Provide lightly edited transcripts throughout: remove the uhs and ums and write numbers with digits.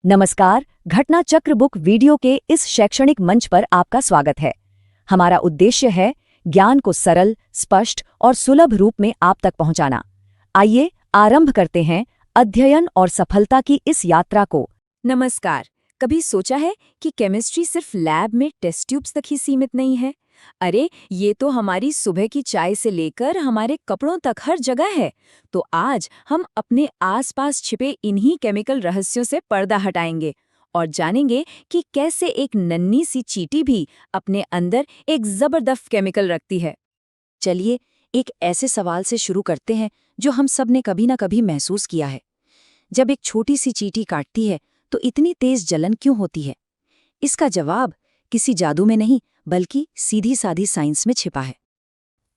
नमस्कार, घटना चक्र बुक वीडियो के इस शैक्षणिक मंच पर आपका स्वागत है। हमारा उद्देश्य है ज्ञान को सरल, स्पष्ट और सुलभ रूप में आप तक पहुंचाना। आइए आरंभ करते हैं अध्ययन और सफलता की इस यात्रा को। नमस्कार। कभी सोचा है कि केमिस्ट्री सिर्फ लैब में टेस्ट ट्यूब्स तक ही सीमित नहीं है? अरे, ये तो हमारी सुबह की चाय से लेकर हमारे कपड़ों तक हर जगह है। तो आज हम अपने आसपास छिपे इन्हीं केमिकल रहस्यों से पर्दा हटाएंगे और जानेंगे कि कैसे एक नन्ही सी चींटी भी अपने अंदर एक जबरदस्त केमिकल रखती है। चलिए एक ऐसे सवाल से शुरू करते हैं जो हम सब ने कभी ना कभी महसूस किया है। जब एक छोटी सी चींटी काटती है तो इतनी तेज जलन क्यों होती है? इसका जवाब किसी जादू में नहीं बल्कि सीधी साधी साइंस में छिपा है।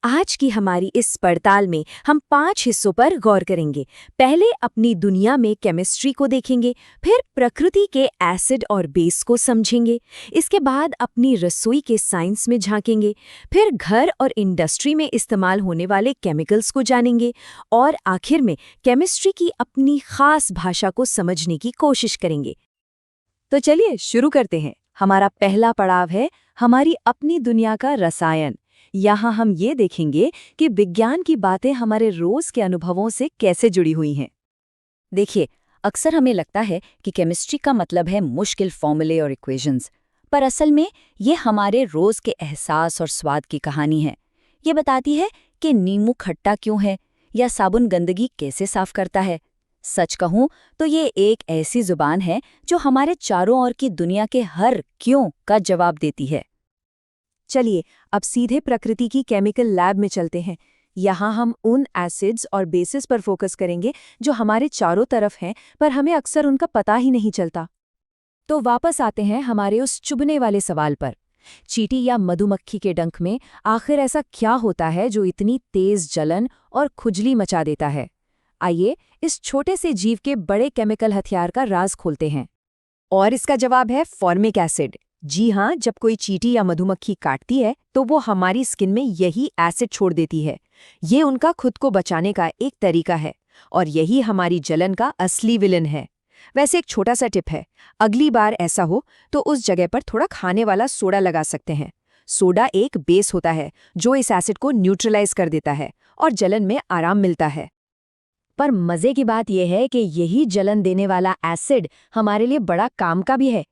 आज की हमारी इस पड़ताल में हम 5 हिस्सों पर गौर करेंगे। पहले अपनी दुनिया में केमिस्ट्री को देखेंगे, फिर प्रकृति के एसिड और बेस को समझेंगे, इसके बाद अपनी रसोई के साइंस में झांकेंगे, फिर घर और इंडस्ट्री में इस्तेमाल होने वाले केमिकल्स को जानेंगे और आखिर में केमिस्ट्री की अपनी खास भाषा को समझने की कोशिश करेंगे। तो चलिए शुरू करते हैं। हमारा पहला पड़ाव है हमारी अपनी दुनिया का रसायन। यहाँ हम ये देखेंगे कि विज्ञान की बातें हमारे रोज के अनुभवों से कैसे जुड़ी हुई हैं। देखिए, अक्सर हमें लगता है कि केमिस्ट्री का मतलब है मुश्किल फॉर्मूले और इक्वेशंस, पर असल में ये हमारे रोज के एहसास और स्वाद की कहानी है। ये बताती है कि नींबू खट्टा क्यों है या साबुन गंदगी कैसे साफ करता है। सच कहूं तो ये एक ऐसी जुबान है जो हमारे चारों ओर की दुनिया के हर क्यों का जवाब देती है। चलिए अब सीधे प्रकृति की केमिकल लैब में चलते हैं। यहाँ हम उन एसिड्स और बेसिस पर फोकस करेंगे जो हमारे चारों तरफ हैं, पर हमें अक्सर उनका पता ही नहीं चलता। तो वापस आते हैं हमारे उस चुभने वाले सवाल पर। चींटी या मधुमक्खी के डंक में आखिर ऐसा क्या होता है जो इतनी तेज जलन और खुजली मचा देता है? आइए इस छोटे से जीव के बड़े केमिकल हथियार का राज खोलते हैं। और इसका जवाब है फॉर्मिक एसिड। जी हाँ, जब कोई चींटी या मधुमक्खी काटती है तो वो हमारी स्किन में यही एसिड छोड़ देती है। ये उनका खुद को बचाने का एक तरीका है और यही हमारी जलन का असली विलन है। वैसे एक छोटा सा टिप है, अगली बार ऐसा हो तो उस जगह पर थोड़ा खाने वाला सोडा लगा सकते हैं। सोडा एक बेस होता है जो इस एसिड को न्यूट्रलाइज कर देता है और जलन में आराम मिलता है। पर मजे की बात यह है कि यही जलन देने वाला एसिड हमारे लिए बड़ा काम का भी है।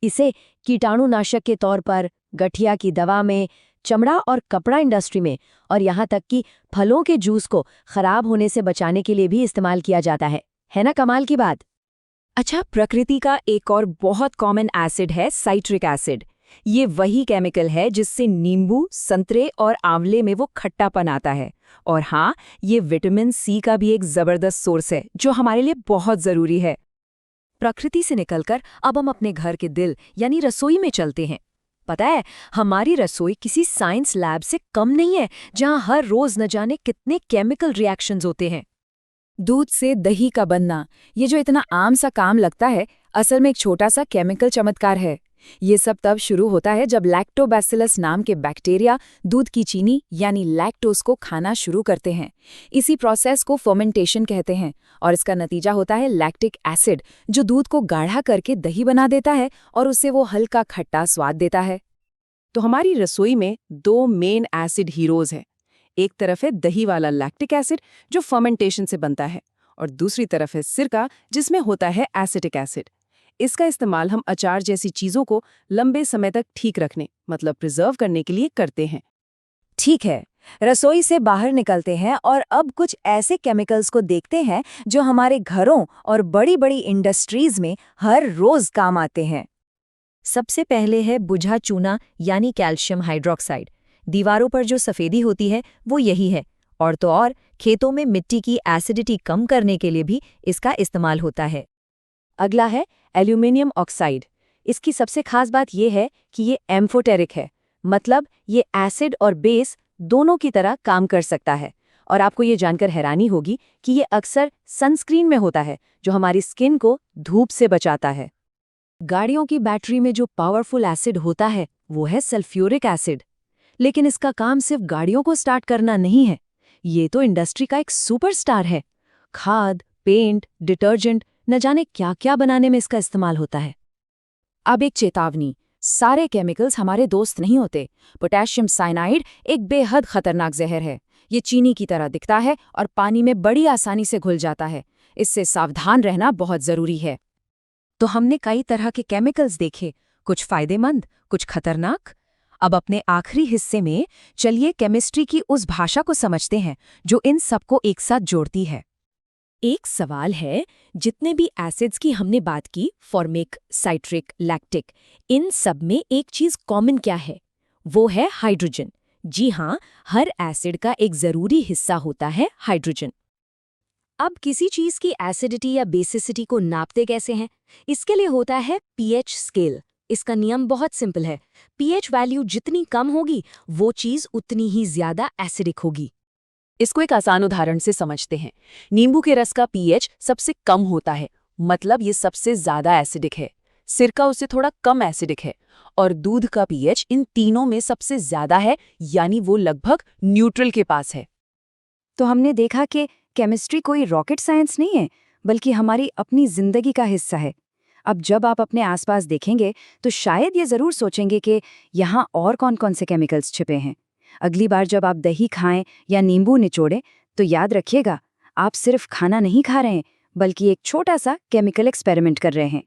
इसे कीटाणुनाशक के तौर पर गठिया की दवा में, चमड़ा और कपड़ा इंडस्ट्री में और यहाँ तक कि फलों के जूस को खराब होने से बचाने के लिए भी इस्तेमाल किया जाता है ना कमाल की बात। अच्छा, प्रकृति का एक और बहुत कॉमन एसिड है साइट्रिक एसिड। ये वही केमिकल है जिससे नींबू, संतरे और आंवले में वो खट्टापन आता है। और हाँ, ये विटामिन सी का भी एक जबरदस्त सोर्स है जो हमारे लिए बहुत जरूरी है। प्रकृति से निकलकर अब हम अपने घर के दिल यानी रसोई में चलते हैं। पता है, हमारी रसोई किसी साइंस लैब से कम नहीं है जहां हर रोज न जाने कितने केमिकल रिएक्शंस होते हैं। दूध से दही का बनना, ये जो इतना आम सा काम लगता है, असल में एक छोटा सा केमिकल चमत्कार है। ये सब तब शुरू होता है जब लैक्टोबैसिलस नाम के बैक्टीरिया दूध की चीनी यानी लैक्टोज को खाना शुरू करते हैं। इसी प्रोसेस को फर्मेंटेशन कहते हैं और इसका नतीजा होता है लैक्टिक एसिड, जो दूध को गाढ़ा करके दही बना देता है और उससे वो हल्का खट्टा स्वाद देता है। तो हमारी रसोई में दो मेन एसिड हीरोज हैं। एक तरफ है दही वाला लैक्टिक एसिड जो फर्मेंटेशन से बनता है और दूसरी तरफ है सिरका जिसमें होता है एसिटिक एसिड। इसका इस्तेमाल हम अचार जैसी चीजों को लंबे समय तक ठीक रखने मतलब प्रिजर्व करने के लिए करते हैं। ठीक है, रसोई से बाहर निकलते हैं और अब कुछ ऐसे केमिकल्स को देखते हैं जो हमारे घरों और बड़ी बड़ी इंडस्ट्रीज में हर रोज काम आते हैं। सबसे पहले है बुझा चूना यानी कैल्शियम हाइड्रोक्साइड। दीवारों पर जो सफेदी होती है वो यही है, और तो और खेतों में मिट्टी की एसिडिटी कम करने के लिए भी इसका इस्तेमाल होता है। अगला है एल्यूमिनियम ऑक्साइड। इसकी सबसे खास बात यह है कि ये एम्फोटेरिक है, मतलब ये एसिड और बेस दोनों की तरह काम कर सकता है। और आपको ये जानकर हैरानी होगी कि ये अक्सर सनस्क्रीन में होता है जो हमारी स्किन को धूप से बचाता है। गाड़ियों की बैटरी में जो पावरफुल एसिड होता है वो है सल्फ्यूरिक एसिड, लेकिन इसका काम सिर्फ गाड़ियों को स्टार्ट करना नहीं है, ये तो इंडस्ट्री का एक सुपरस्टार है। खाद, पेंट, डिटर्जेंट न जाने क्या क्या बनाने में इसका इस्तेमाल होता है। अब एक चेतावनी, सारे केमिकल्स हमारे दोस्त नहीं होते। पोटेशियम साइनाइड एक बेहद खतरनाक जहर है। ये चीनी की तरह दिखता है और पानी में बड़ी आसानी से घुल जाता है। इससे सावधान रहना बहुत जरूरी है। तो हमने कई तरह के केमिकल्स देखे, कुछ फायदेमंद, कुछ खतरनाक। अब अपने आखिरी हिस्से में चलिए केमिस्ट्री की उस भाषा को समझते हैं जो इन सबको एक साथ जोड़ती है। एक सवाल है, जितने भी एसिड्स की हमने बात की, फॉर्मिक, साइट्रिक, लैक्टिक, इन सब में एक चीज कॉमन क्या है? वो है हाइड्रोजन। जी हाँ, हर एसिड का एक जरूरी हिस्सा होता है हाइड्रोजन। अब किसी चीज की एसिडिटी या बेसिसिटी को नापते कैसे हैं? इसके लिए होता है पीएच स्केल। इसका नियम बहुत सिंपल है, पीएच वैल्यू जितनी कम होगी वो चीज उतनी ही ज्यादा एसिडिक होगी। इसको एक आसान उदाहरण से समझते हैं। नींबू के रस का पीएच सबसे कम होता है, मतलब ये सबसे ज्यादा एसिडिक है। सिरका उससे थोड़ा कम एसिडिक है। और दूध का पीएच इन तीनों में सबसे ज्यादा है, यानी वो लगभग न्यूट्रल के पास है। तो हमने देखा कि केमिस्ट्री कोई रॉकेट साइंस नहीं है, बल्कि हमारी अपनी जिंदगी का हिस्सा है। अब जब आप अपने आसपास देखेंगे तो शायद ये जरूर सोचेंगे कि यहाँ और कौन कौन से केमिकल्स छिपे हैं। अगली बार जब आप दही खाएं या नींबू निचोड़ें तो याद रखिएगा, आप सिर्फ खाना नहीं खा रहे हैं, बल्कि एक छोटा सा केमिकल एक्सपेरिमेंट कर रहे हैं।